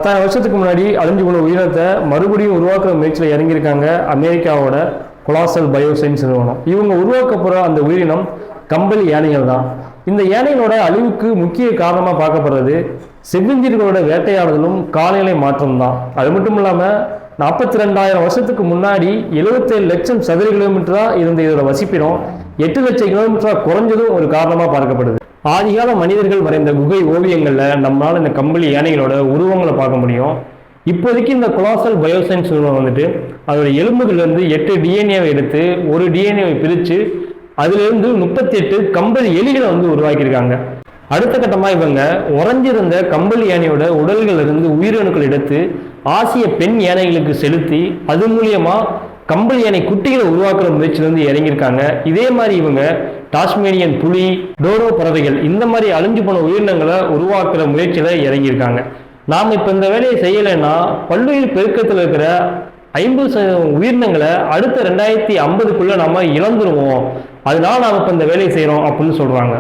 10,000 வருஷத்துக்கு முன்னாடி அழிஞ்சு போன உயிரினத்தை மறுபடியும் உருவாக்குற முயற்சியில் இறங்கியிருக்காங்க அமெரிக்காவோட கொலாசல் பயோசைன்ஸ் நிறுவனம். இவங்க உருவாக்க போகிற அந்த உயிரினம் கம்பளி யானைகள் தான். இந்த யானைகளோட அழிவுக்கு முக்கிய காரணமாக பார்க்கப்படுறது செவ்வஞ்சிர்களோட வேட்டையாடுதலும் காலநிலை மாற்றம் தான். அது மட்டும் இல்லாமல் 42,000 வருஷத்துக்கு முன்னாடி 77 லட்சம் சதுர கிலோமீட்டரா இருந்த இதோட வசிப்பினம் 8 லட்சம் கிலோமீட்டரா குறைஞ்சதும் ஒரு காரணமாக பார்க்கப்படுது. ஆதிகால மனிதர்கள் வரைந்த குகை ஓவியங்கள்ல நம்மளால இந்த கம்பளி யானைகளோட உருவங்களை பார்க்க முடியும். இப்போதைக்கு இந்த கொலாசல் பயோசைன்ஸ் நிறுவனம் வந்துட்டு அதோட எலும்புகள்ல இருந்து 8 டிஎன்ஏவை எடுத்து ஒரு டிஎன்ஏவை பிரித்து அதுல இருந்து 38 கம்பளி எலிகளை உருவாக்கியிருக்காங்க. அடுத்த கட்டமா இவங்க உறைஞ்சிருந்த கம்பளி யானையோட உடல்கள் இருந்து உயிரணுக்கள் எடுத்து ஆசிய பெண் யானைகளுக்கு செலுத்தி அது மூலியமா கம்பளி யானை குட்டிகளை உருவாக்குற முயற்சியிலிருந்து இறங்கியிருக்காங்க. இதே மாதிரி இவங்க டாஸ்மேனியன் புலி, டோரோ பறவைகள் இந்த மாதிரி அழிஞ்சு போன உயிரினங்களை உருவாக்குற முயற்சியில இறங்கியிருக்காங்க. நாம் இப்போ இந்த வேலையை செய்யலைன்னா பல்லுயிர் பெருக்கத்தில் இருக்கிற 50% உயிரினங்களை அடுத்த 2050க்குள்ள நாம இழந்துருவோம். அதனால நாம இப்போ இந்த வேலையை செய்யறோம் அப்படின்னு சொல்றாங்க.